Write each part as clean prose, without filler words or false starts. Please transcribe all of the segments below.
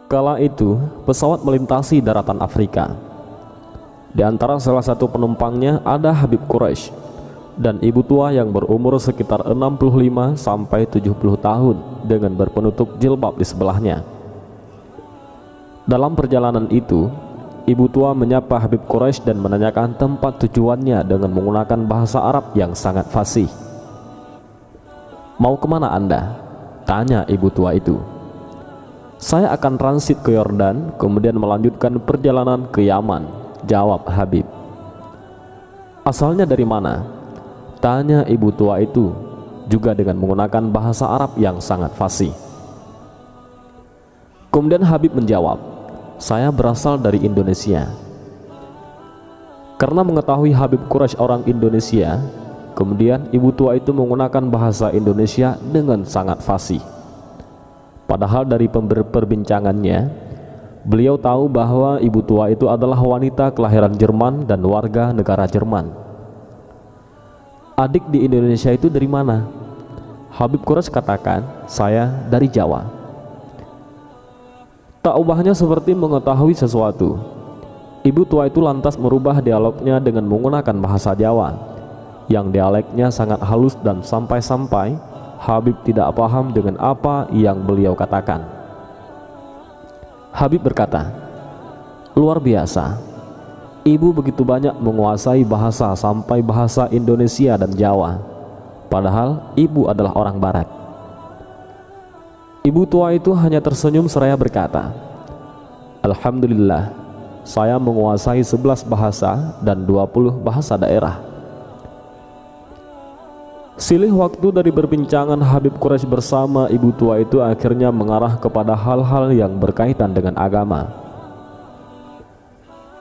Kala itu, pesawat melintasi daratan Afrika. Di antara salah satu penumpangnya ada Habib Quraisy dan ibu tua yang berumur sekitar 65 sampai 70 tahun dengan berpenutup jilbab di sebelahnya. Dalam perjalanan itu, ibu tua menyapa Habib Quraisy dan menanyakan tempat tujuannya dengan menggunakan bahasa Arab yang sangat fasih. "Mau kemana Anda?" tanya ibu tua itu. "Saya akan transit ke Yordan, kemudian melanjutkan perjalanan ke Yaman," jawab Habib. "Asalnya dari mana?" tanya ibu tua itu, juga dengan menggunakan bahasa Arab yang sangat fasih. Kemudian Habib menjawab, "Saya berasal dari Indonesia." Karena mengetahui Habib Quraisy orang Indonesia, kemudian ibu tua itu menggunakan bahasa Indonesia dengan sangat fasih. Padahal dari perbincangannya, beliau tahu bahwa ibu tua itu adalah wanita kelahiran Jerman dan warga negara Jerman. "Adik di Indonesia itu dari mana?" Habib Quraisy katakan, "Saya dari Jawa." Tak ubahnya seperti mengetahui sesuatu, ibu tua itu lantas merubah dialognya dengan menggunakan bahasa Jawa, yang dialeknya sangat halus dan sampai-sampai Habib tidak paham dengan apa yang beliau katakan. Habib berkata, "Luar biasa, ibu begitu banyak menguasai bahasa sampai bahasa Indonesia dan Jawa, padahal ibu adalah orang Barat." Ibu tua itu hanya tersenyum seraya berkata, "Alhamdulillah, saya menguasai 11 bahasa dan 20 bahasa daerah." Silih waktu dari perbincangan Habib Quraisy bersama ibu tua itu akhirnya mengarah kepada hal-hal yang berkaitan dengan agama.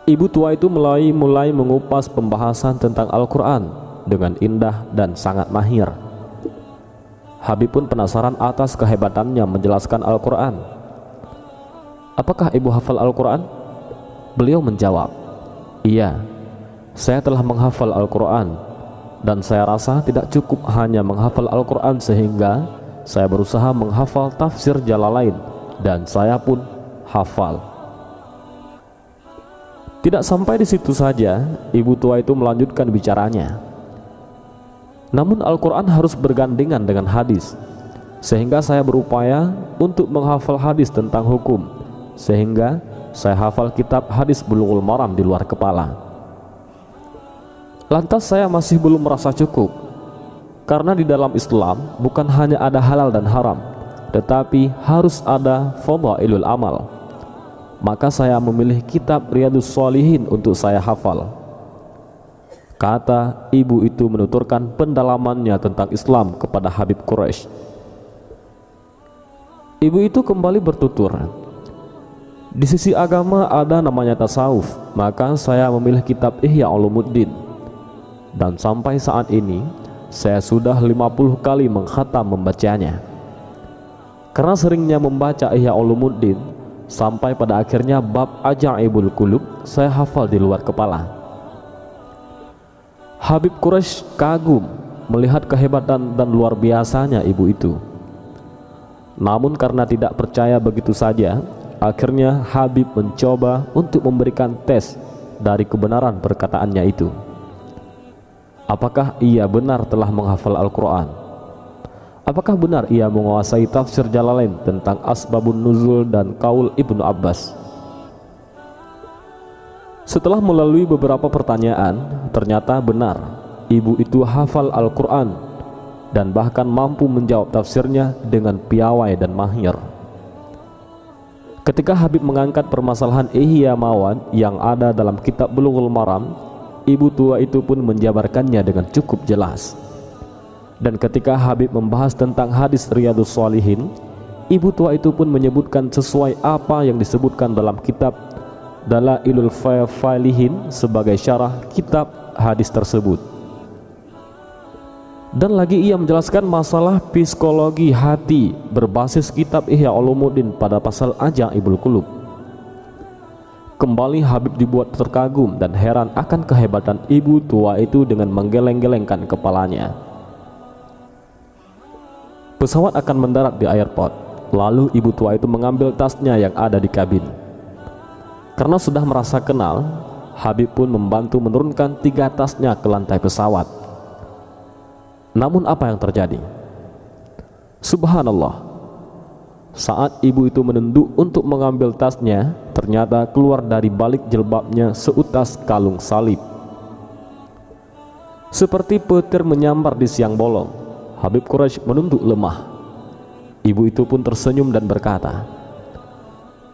Ibu tua itu mulai mengupas pembahasan tentang Al-Quran dengan indah dan sangat mahir. Habib pun penasaran atas kehebatannya menjelaskan Al-Quran. "Apakah ibu hafal Al-Quran?" Beliau menjawab, "Iya, saya telah menghafal Al-Quran. Dan saya rasa tidak cukup hanya menghafal Al-Quran, sehingga saya berusaha menghafal tafsir Jalalain dan saya pun hafal." Tidak sampai di situ saja, ibu tua itu melanjutkan bicaranya. "Namun Al-Quran harus bergandengan dengan hadis, sehingga saya berupaya untuk menghafal hadis tentang hukum, sehingga saya hafal kitab hadis Bulughul Maram di luar kepala. Lantas saya masih belum merasa cukup, karena di dalam Islam bukan hanya ada halal dan haram, tetapi harus ada fadhailul amal. Maka saya memilih kitab Riyadhus Shalihin untuk saya hafal." Kata ibu itu menuturkan pendalamannya tentang Islam kepada Habib Quraisy. Ibu itu kembali bertutur, "Di sisi agama ada namanya tasawuf, maka saya memilih kitab Ihya Ulumuddin. Dan sampai saat ini saya sudah 50 kali mengkhatam membacanya. Karena seringnya membaca Ihya Ulumuddin, sampai pada akhirnya bab Ajaibul Qulub saya hafal di luar kepala." Habib Quraisy kagum melihat kehebatan dan luar biasanya ibu itu. Namun karena tidak percaya begitu saja, akhirnya Habib mencoba untuk memberikan tes dari kebenaran perkataannya itu. Apakah ia benar telah menghafal Al-Quran? Apakah benar ia menguasai tafsir Jalalain tentang asbabun nuzul dan kaul Ibnu Abbas? Setelah melalui beberapa pertanyaan, ternyata benar ibu itu hafal Al-Quran dan bahkan mampu menjawab tafsirnya dengan piawai dan mahir. Ketika Habib mengangkat permasalahan Ihya Mawad yang ada dalam kitab Bulughul Maram, ibu tua itu pun menjabarkannya dengan cukup jelas. Dan ketika Habib membahas tentang hadis Riyadhus Shalihin, ibu tua itu pun menyebutkan sesuai apa yang disebutkan dalam kitab Dalailul Falihin sebagai syarah kitab hadis tersebut. Dan lagi ia menjelaskan masalah psikologi hati berbasis kitab Ihya Ulumuddin pada pasal Ajaibul Qulub. Kembali Habib dibuat terkagum dan heran akan kehebatan ibu tua itu dengan menggeleng-gelengkan kepalanya. Pesawat akan mendarat di airport. Lalu ibu tua itu mengambil tasnya yang ada di kabin. Karena sudah merasa kenal, Habib pun membantu menurunkan 3 tasnya ke lantai pesawat. Namun apa yang terjadi? Subhanallah, saat ibu itu menunduk untuk mengambil tasnya, ternyata keluar dari balik jilbabnya seutas kalung salib. Seperti petir menyambar di siang bolong, Habib Quraisy menunduk lemah. Ibu itu pun tersenyum dan berkata,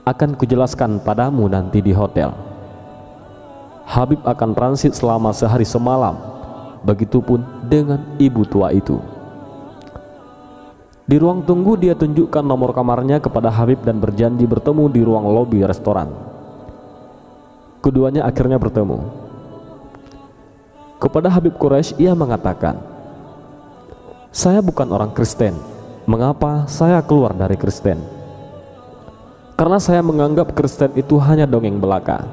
"Akan kujelaskan padamu nanti di hotel." Habib akan transit selama sehari semalam. Begitupun dengan ibu tua itu. Di ruang tunggu dia tunjukkan nomor kamarnya kepada Habib dan berjanji bertemu di ruang lobi restoran. Keduanya akhirnya bertemu. Kepada Habib Quraisy ia mengatakan, "Saya bukan orang Kristen. Mengapa saya keluar dari Kristen? Karena saya menganggap Kristen itu hanya dongeng belaka.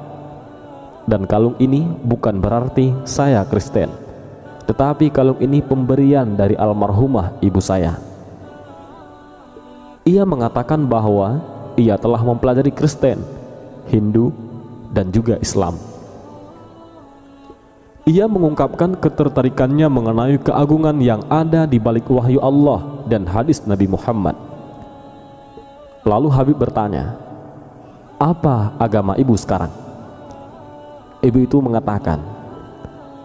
Dan kalung ini bukan berarti saya Kristen, tetapi kalung ini pemberian dari almarhumah ibu saya." Ia mengatakan bahwa ia telah mempelajari Kristen, Hindu, dan juga Islam. Ia mengungkapkan ketertarikannya mengenai keagungan yang ada di balik wahyu Allah dan hadis Nabi Muhammad. Lalu Habib bertanya, "Apa agama ibu sekarang?" Ibu itu mengatakan,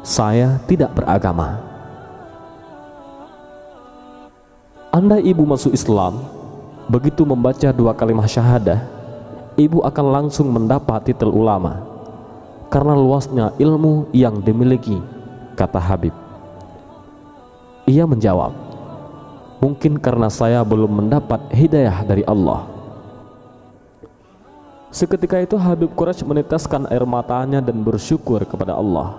"Saya tidak beragama." Andai ibu masuk Islam, begitu membaca 2 kalimat syahadah, ibu akan langsung mendapat titel ulama karena luasnya ilmu yang dimiliki, kata Habib. Ia menjawab, "Mungkin karena saya belum mendapat hidayah dari Allah." Seketika itu Habib Quraisy meneteskan air matanya dan bersyukur kepada Allah.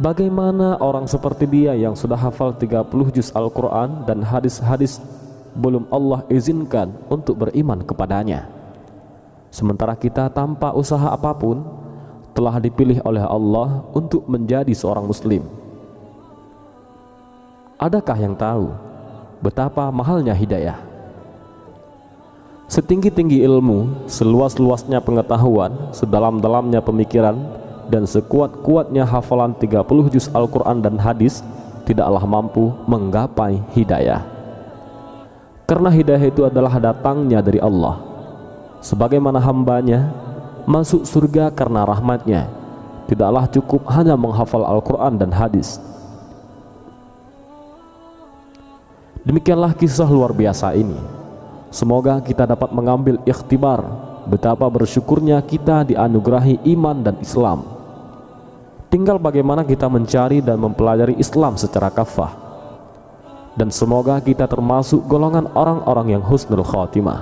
Bagaimana orang seperti dia yang sudah hafal 30 juz Al-Quran dan hadis-hadis belum Allah izinkan untuk beriman kepadanya, sementara kita tanpa usaha apapun telah dipilih oleh Allah untuk menjadi seorang muslim? Adakah yang tahu betapa mahalnya hidayah? Setinggi-tinggi ilmu, seluas-luasnya pengetahuan, sedalam-dalamnya pemikiran, dan sekuat-kuatnya hafalan 30 juz Al-Quran dan hadis tidaklah mampu menggapai hidayah. Karena hidayah itu adalah datangnya dari Allah. Sebagaimana hambanya masuk surga karena rahmatnya, tidaklah cukup hanya menghafal Al-Quran dan hadis. Demikianlah kisah luar biasa ini. Semoga kita dapat mengambil ikhtibar betapa bersyukurnya kita dianugerahi iman dan Islam. Tinggal bagaimana kita mencari dan mempelajari Islam secara kafah. Dan semoga kita termasuk golongan orang-orang yang husnul khatimah.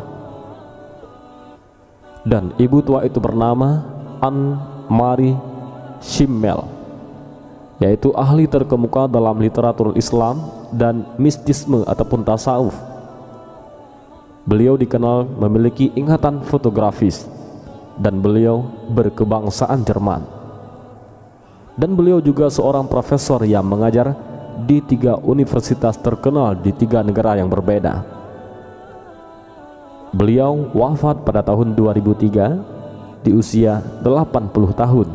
Dan ibu tua itu bernama An-Mari Shimmel, yaitu ahli terkemuka dalam literatur Islam dan mistisme ataupun tasawuf. Beliau dikenal memiliki ingatan fotografis dan beliau berkebangsaan Jerman. Dan beliau juga seorang profesor yang mengajar di 3 universitas terkenal di 3 negara yang berbeda. Beliau wafat pada tahun 2003 di usia 80 tahun.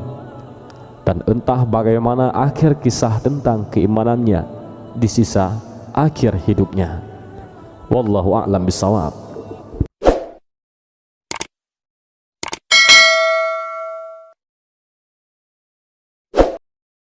Dan entah bagaimana akhir kisah tentang keimanannya di sisa akhir hidupnya. Wallahu a'lam bishawab.